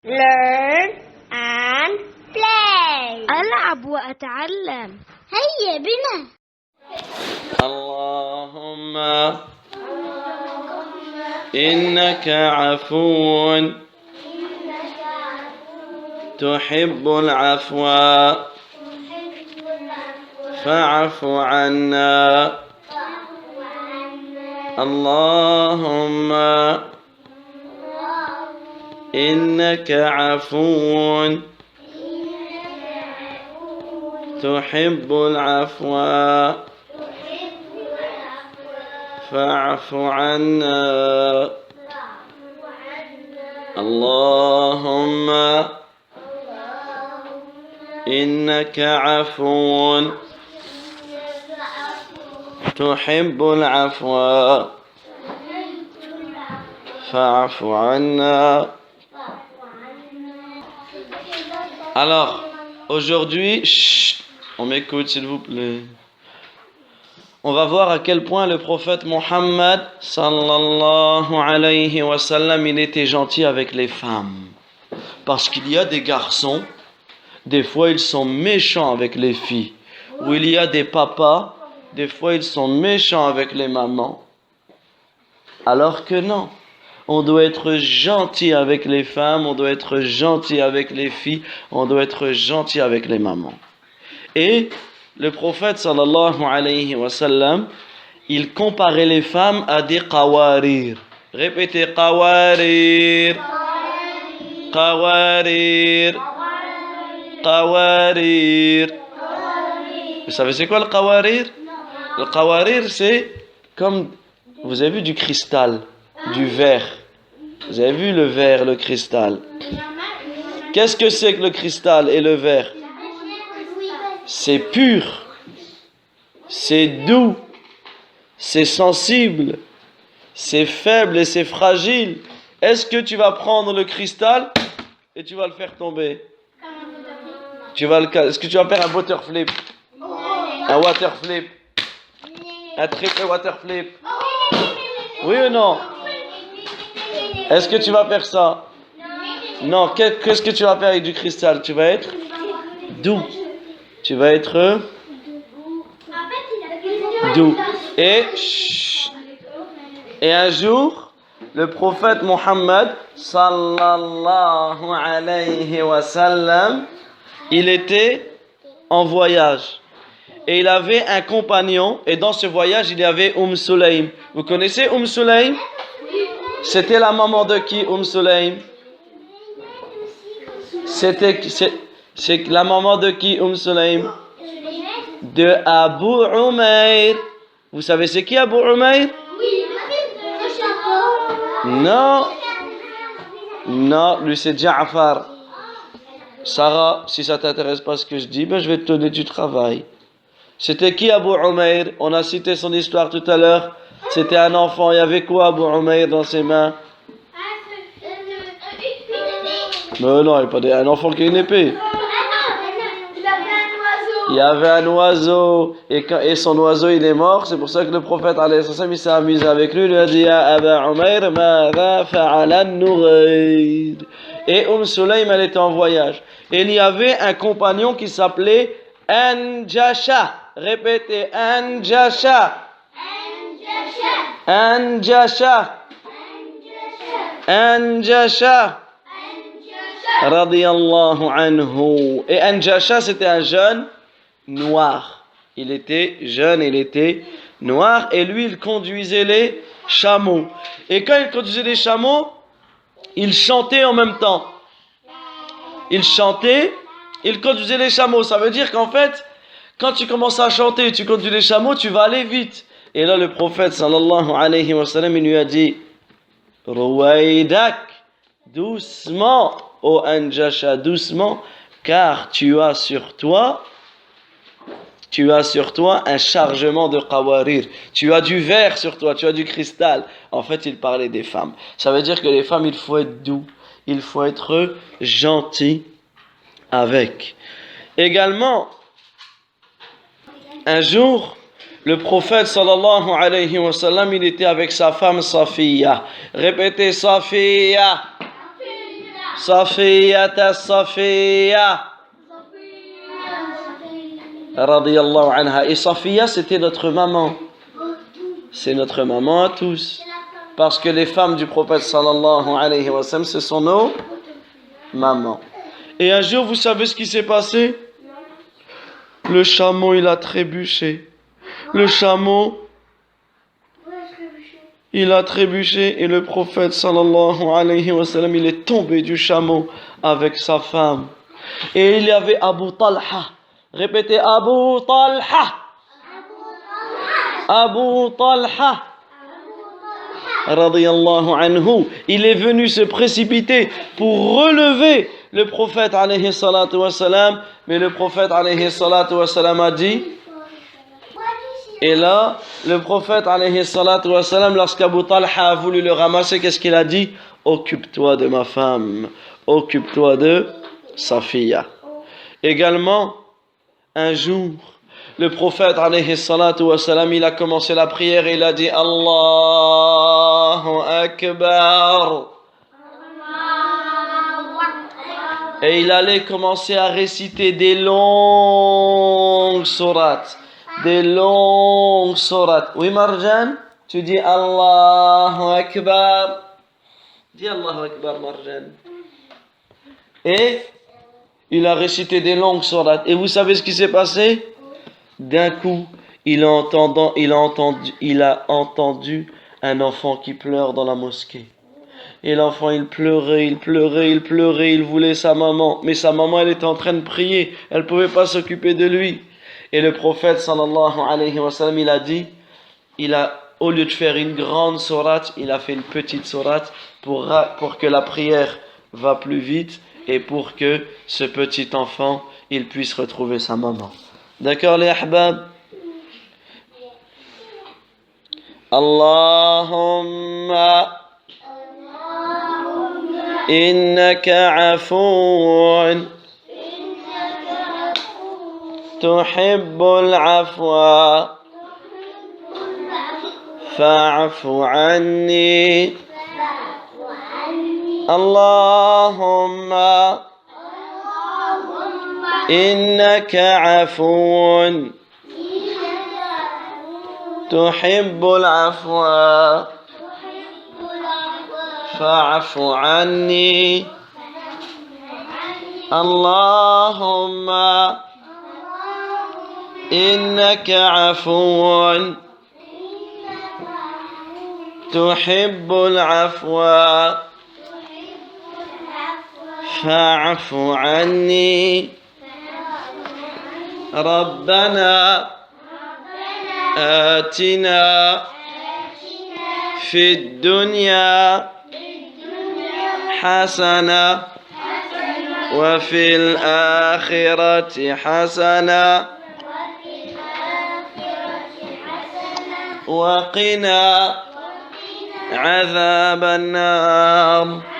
learn and play. ألعب وأتعلم. هيا بنا. اللهم إنك عفو تحب العفو فاعف عنا. اللهم إنك عفو تحب العفو فاعف عنا. اللهم إنك عفو تحب العفو فاعف عنا. Alors, aujourd'hui, chut, on m'écoute s'il vous plaît. On va voir à quel point le prophète Mohammed sallallahu alayhi wa sallam, il était gentil avec les femmes. Parce qu'il y a des garçons, des fois ils sont méchants avec les filles. Ou il y a des papas, des fois ils sont méchants avec les mamans. Alors que non, on doit être gentil avec les femmes, on doit être gentil avec les filles, on doit être gentil avec les mamans. Et le prophète sallallahu alayhi wa sallam, il comparait les femmes à des qawarir. Répétez, qawarir, qawarir, qawarir. Vous savez c'est quoi le qawarir? Le qawarir, c'est comme, vous avez vu du cristal, du verre. Vous avez vu le verre, le cristal. Qu'est-ce que c'est que le cristal et le verre? C'est pur, c'est doux, c'est sensible, c'est faible et c'est fragile. Est-ce que tu vas prendre le cristal et tu vas le faire tomber? Est-ce que tu vas faire un butterflip? Un waterflip? Un triple waterflip? Oui ou non? Est-ce que tu vas faire ça? Non, qu'est-ce que tu vas faire avec du cristal? Tu vas être doux. Tu vas être doux. Et un jour, le prophète Mohammed sallallahu alayhi wa sallam, il était en voyage. Et il avait un compagnon. Et dans ce voyage, il y avait Sulaym. Vous connaissez Sulaym? C'était la maman de qui, Sulaym? C'est la maman de qui, Sulaym? De Abu Umayr. Vous savez c'est qui Abu Umayr? Non. Non, lui c'est Ja'far. Sarah, si ça t'intéresse pas ce que je dis, ben je vais te donner du travail. C'était qui Abu Umayr? On a cité son histoire tout à l'heure. C'était un enfant. Il y avait quoi Abu Umayr dans ses mains? Mais non, il n'y a pas un enfant qui a une épée. Il y avait un oiseau et son oiseau il est mort. C'est pour ça que le prophète alayhi salam il s'est amusé avec lui. Il lui a dit Ya Aba Umayr madha fa'ala an-Nughayr. Et Sulaym elle était en voyage. Et il y avait un compagnon qui s'appelait Anjasha. Répétez Anjasha. Anjasha. Anjasha. Radiyallahu anhu. Et Anjasha c'était un jeune noir. Il était jeune, il était noir et lui il conduisait les chameaux. Et quand il conduisait les chameaux, il chantait en même temps. Il chantait, il conduisait les chameaux. Ça veut dire qu'en fait, quand tu commences à chanter et tu conduis les chameaux, tu vas aller vite. Et là le prophète sallallahu alayhi wa sallam il lui a dit Ruwaidak, doucement, ô Anjasha, doucement, car tu as sur toi un chargement de qawarir. Tu as du verre sur toi, tu as du cristal. En fait, il parlait des femmes. Ça veut dire que les femmes, il faut être doux, il faut être gentil avec. Également, un jour, le prophète sallallahu alayhi wa sallam, il était avec sa femme Safiya. Répétez Safiya. Safiyyata Safiyya. Radiyallahu anha. Et Safiya, c'était notre maman. C'est notre maman à tous. Parce que les femmes du prophète sallallahu alayhi wa sallam, ce sont nos mamans. Et un jour, vous savez ce qui s'est passé? Le chameau, il a trébuché. Le chameau, il a trébuché et le prophète sallallahu alayhi wa sallam, il est tombé du chameau avec sa femme. Et il y avait Abu Talha. Répétez, Abu Talha. Abu Talha. Radiyallahu anhu. Il est venu se précipiter pour relever le prophète alayhi salatu wa salam. Mais le prophète alayhi salatu wa salam a dit. Et là, le prophète alayhi salatu wa salam, lorsqu'Abu Talha a voulu le ramasser, qu'est-ce qu'il a dit? Occupe-toi de ma femme. Occupe-toi de Safiya. Également, un jour, le prophète alayhi salatu wa salam, il a commencé la prière et il a dit Allahu Akbar. Et il allait commencer à réciter des longues sourates. Des longues sourates. Oui, Marjan, tu dis Allahu Akbar. Dis Allahu Akbar, Marjan. Et il a récité des longues sourates. Et vous savez ce qui s'est passé? D'un coup, il a entendu un enfant qui pleure dans la mosquée. Et l'enfant, il pleurait, il voulait sa maman. Mais sa maman, elle était en train de prier. Elle ne pouvait pas s'occuper de lui. Et le prophète, sallallahu alayhi wa sallam, il a dit, au lieu de faire une grande sourate, il a fait une petite sourate pour que la prière va plus vite et pour que ce petit enfant, il puisse retrouver sa maman. D'accord, les ahbab? Allahumma innaka afoun tuhibbul afwa fa'fu anni. Allahumma innaka afoun tuhibbul afwa fa'fu anni. Allahumma innaka afoun tuhibbul afwa fa'fu anni. ربنا آتنا في الدنيا حسنة وفي الآخرة حسنة وقنا عذاب النار.